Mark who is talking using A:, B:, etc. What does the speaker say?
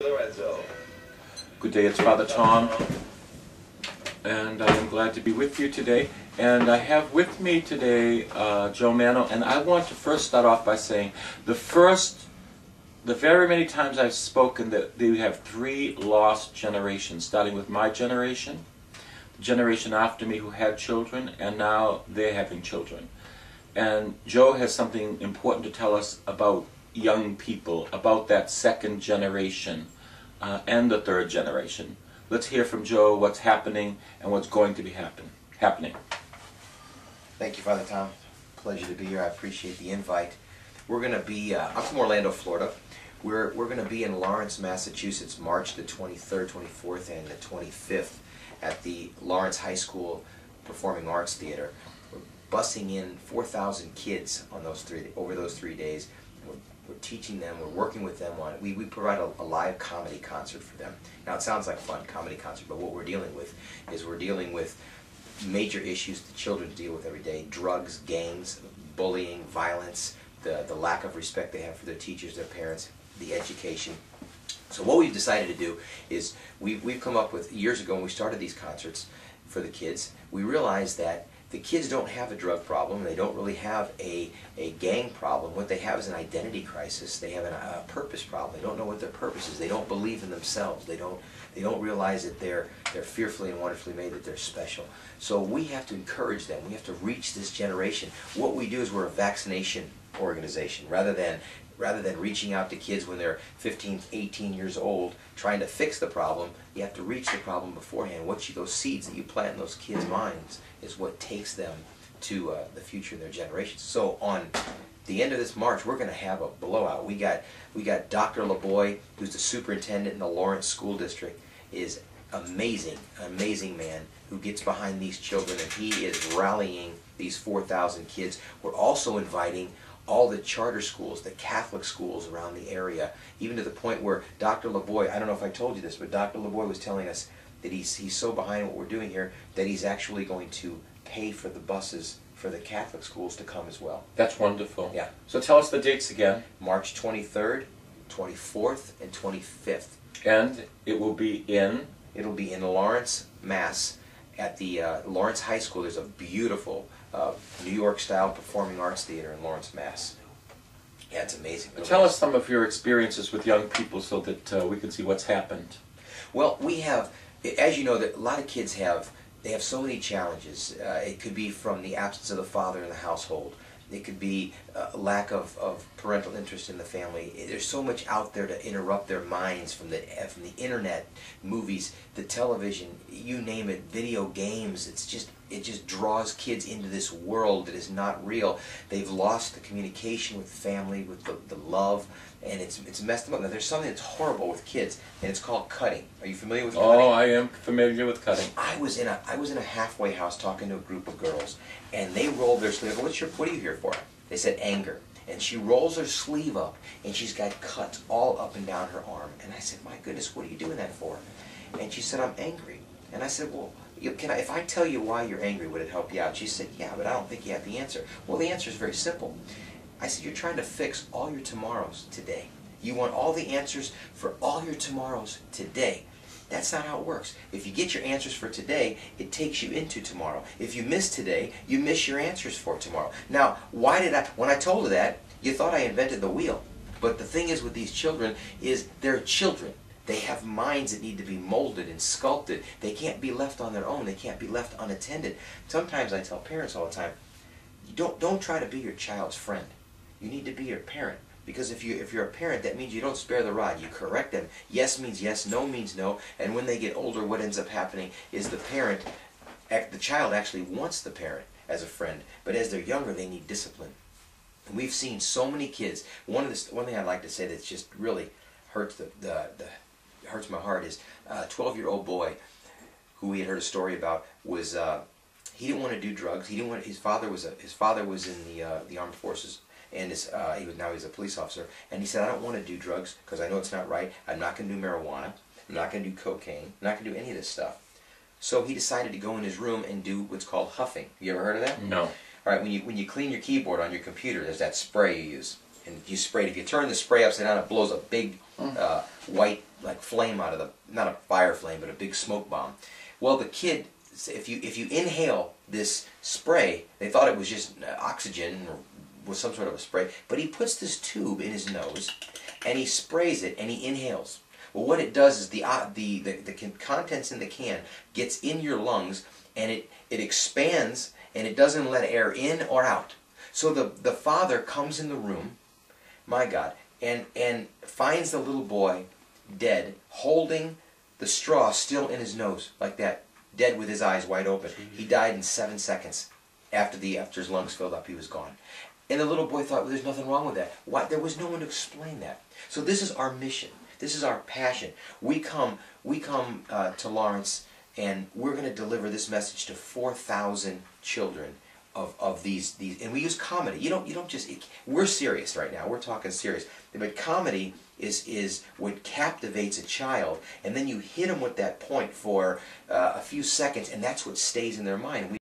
A: Lorenzo.
B: Good day, it's Father Tom, and I am glad to be with you today. And I have with me today Joe Mano, and I want to first start off by saying the very many times I've spoken that we have three lost generations, starting with my generation, the generation after me who had children, and now they're having children. And Joe has something important to tell us about young people, about that second generation and the third generation. Let's hear from Joe what's happening and what's going to be happening.
C: Thank you, Father Tom. Pleasure to be here. I appreciate the invite. We're going to be, I'm from Orlando, Florida. We're going to be in Lawrence, Massachusetts, March the 23rd, 24th, and the 25th at the Lawrence High School Performing Arts Theater. We're busing in 4,000 kids on over those 3 days. We're teaching them, we're working with them on it. We provide a live comedy concert for them. Now it sounds like fun, comedy concert, but what we're dealing with is we're dealing with major issues that children deal with every day: drugs, gangs, bullying, violence, the lack of respect they have for their teachers, their parents, the education. So what we've decided to do is we've come up with, years ago when we started these concerts for the kids, we realized that the kids don't have a drug problem. They don't really have a gang problem. What they have is an identity crisis. They have a purpose problem. They don't know what their purpose is. They don't believe in themselves. They don't realize that they're fearfully and wonderfully made, that they're special. So we have to encourage them. We have to reach this generation. What we do is we're a vaccination organization. Rather than reaching out to kids when they're 15, 18 years old, trying to fix the problem, you have to reach the problem beforehand. Those seeds that you plant in those kids' minds is what takes them to the future of their generations. So on the end of this March, we're going to have a blowout. We got Dr. LeBoy, who's the superintendent in the Lawrence School District, is amazing, amazing man who gets behind these children, and he is rallying these 4,000 kids. We're also inviting all the charter schools, the Catholic schools around the area, even to the point where Dr. LeBoy, I don't know if I told you this, but Dr. LeBoy was telling us that he's so behind what we're doing here that he's actually going to pay for the buses for the Catholic schools to come as well.
B: That's wonderful.
C: Yeah.
B: So tell us the dates again.
C: March 23rd, 24th, and 25th.
B: And it will be in?
C: It'll be in Lawrence, Mass. At the Lawrence High School. There's a beautiful New York-style performing arts theater in Lawrence, Mass. Yeah, it's amazing.
B: Tell us some of your experiences with young people so that we can see what's happened.
C: Well, we have, as you know, that a lot of kids have so many challenges. It could be from the absence of the father in the household. It could be a lack of parental interest in the family. There's so much out there to interrupt their minds, from the internet, movies, the television, you name it, video games. It just draws kids into this world that is not real. They've lost the communication with the family, with the love, and it's messed them up. Now there's something that's horrible with kids, and it's called cutting. Are you familiar with cutting?
B: Oh, I am familiar with cutting.
C: I was in a halfway house talking to a group of girls, and they rolled their sleeve. What are you here for? They said anger. And she rolls her sleeve up, and she's got cuts all up and down her arm. And I said, my goodness, what are you doing that for? And she said, I'm angry. And I said, well, if I tell you why you're angry, would it help you out? She said, yeah, but I don't think you have the answer. Well, the answer is very simple. I said, you're trying to fix all your tomorrows today. You want all the answers for all your tomorrows today. That's not how it works. If you get your answers for today, it takes you into tomorrow. If you miss today, you miss your answers for tomorrow. Now, when I told her that, you thought I invented the wheel. But the thing is with these children is they're children. They have minds that need to be molded and sculpted. They can't be left on their own. They can't be left unattended. Sometimes I tell parents all the time, don't try to be your child's friend. You need to be your parent. Because if you're a parent, that means you don't spare the rod. You correct them. Yes means yes, no means no. And when they get older, what ends up happening is the child actually wants the parent as a friend. But as they're younger, they need discipline. And we've seen so many kids. One thing I'd like to say that's just really hurts hurts my heart is a 12-year-old boy who we had heard a story about was he didn't want to do drugs. He didn't want. His father was in the armed forces. And now he's a police officer, and he said, I don't want to do drugs because I know it's not right. I'm not going to do marijuana. I'm not going to do cocaine. I'm not going to do any of this stuff. So he decided to go in his room and do what's called huffing. You ever heard of that?
B: No.
C: All right, when you clean your keyboard on your computer, there's that spray you use. And you spray it. If you turn the spray upside down, it blows a big white like flame out of the, not a fire flame, but a big smoke bomb. Well, the kid, if you inhale this spray, they thought it was just oxygen or was some sort of a spray, but he puts this tube in his nose and he sprays it and he inhales. Well, what it does is the contents in the can gets in your lungs and it expands and it doesn't let air in or out. So the father comes in the room, my God, and finds the little boy dead, holding the straw still in his nose, like that, dead with his eyes wide open. He died in 7 seconds. After his lungs filled up, he was gone. And the little boy thought, well, there's nothing wrong with that. Why? There was no one to explain that. So this is our mission. This is our passion. We come to Lawrence, and we're going to deliver this message to 4,000 children of these, and we use comedy. You don't just, we're serious right now. We're talking serious. But comedy is what captivates a child, and then you hit them with that point for a few seconds, and that's what stays in their mind.